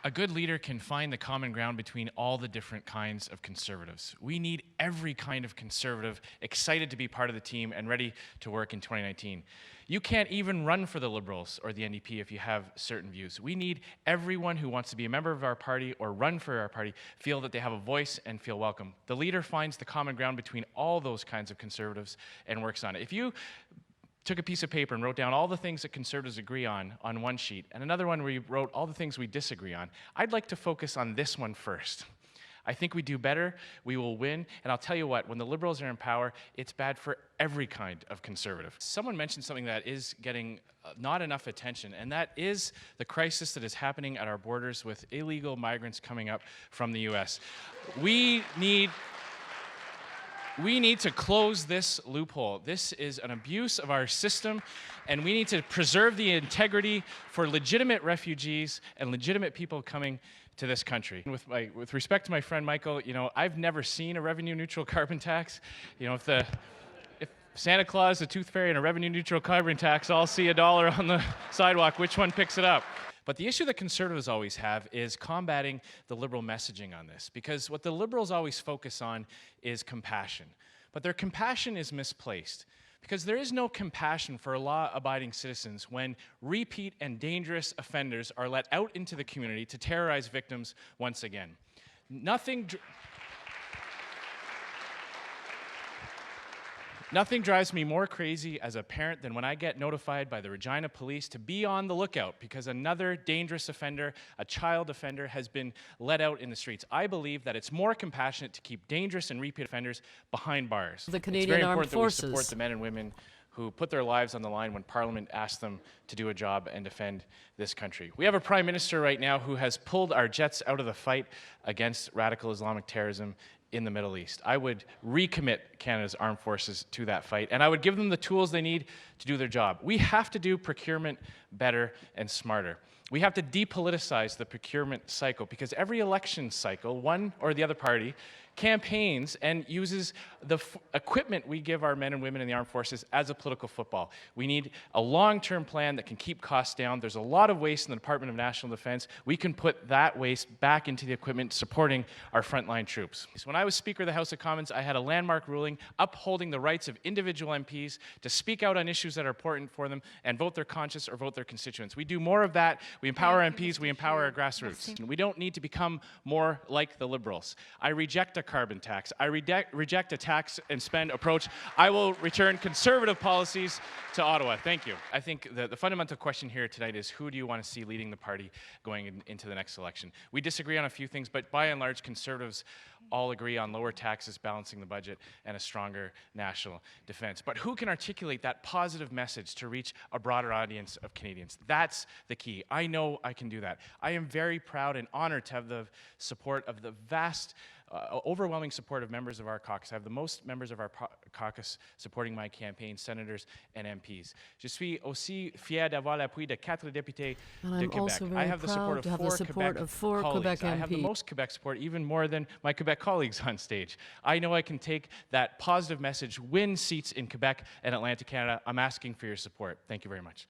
A good leader can find the common ground between all the different kinds of conservatives. We need every kind of conservative excited to be part of the team and ready to work in 2019. You can't even run for the Liberals or the NDP if you have certain views. We need everyone who wants to be a member of our party or run for our party feel that they have a voice and feel welcome. The leader finds the common ground between all those kinds of conservatives and works on it. If you took a piece of paper and wrote down all the things that conservatives agree on one sheet, and another one where you wrote all the things we disagree on, I'd like to focus on this one first. I think we do better, we will win, and I'll tell you what, when the Liberals are in power, it's bad for every kind of conservative. Someone mentioned something that is getting not enough attention, and that is the crisis that is happening at our borders with illegal migrants coming up from the US. We need to close this loophole. This is an abuse of our system, and we need to preserve the integrity for legitimate refugees and legitimate people coming to this country. With respect to my friend Michael, I've never seen a revenue-neutral carbon tax. If Santa Claus, the Tooth Fairy, and a revenue-neutral carbon tax all see $1 on the sidewalk, which one picks it up? But the issue that conservatives always have is combating the liberal messaging on this, because what the liberals always focus on is compassion. But their compassion is misplaced, because there is no compassion for law-abiding citizens when repeat and dangerous offenders are let out into the community to terrorize victims once again. Nothing drives me more crazy as a parent than when I get notified by the Regina police to be on the lookout because another dangerous offender, a child offender, has been let out in the streets. I believe that it's more compassionate to keep dangerous and repeat offenders behind bars. The Canadian Armed Forces. It's very important that we support the men and women who put their lives on the line when Parliament asks them to do a job and defend this country. We have a Prime Minister right now who has pulled our jets out of the fight against radical Islamic terrorism in the Middle East. I would recommit Canada's armed forces to that fight, and I would give them the tools they need to do their job. We have to do procurement better and smarter. We have to depoliticize the procurement cycle, because every election cycle, one or the other party campaigns and uses the equipment we give our men and women in the armed forces as a political football. We need a long-term plan that can keep costs down. There's a lot of waste in the Department of National Defense. We can put that waste back into the equipment supporting our frontline troops. So when I was Speaker of the House of Commons, I had a landmark ruling upholding the rights of individual MPs to speak out on issues that are important for them and vote their conscience or vote their constituents. We do more of that. We empower MPs. We empower our grassroots. We don't need to become more like the Liberals. I reject a carbon tax. I reject a tax and spend approach. I will return conservative policies to Ottawa. Thank you. I think the fundamental question here tonight is, who do you want to see leading the party going into the next election? We disagree on a few things, but by and large, conservatives all agree on lower taxes, balancing the budget, and a stronger national defense. But who can articulate that positive message to reach a broader audience of Canadians? That's the key. I know I can do that. I am very proud and honored to have the support of the vast overwhelming support of members of our caucus. I have the most members of our caucus supporting my campaign, senators and MPs. Je suis aussi fier d'avoir l'appui de 4 députés de Quebec. I have the support of 4 Quebec colleagues. I have the most Quebec support, even more than my Quebec colleagues on stage. I know I can take that positive message, win seats in Quebec and Atlantic Canada. I'm asking for your support. Thank you very much.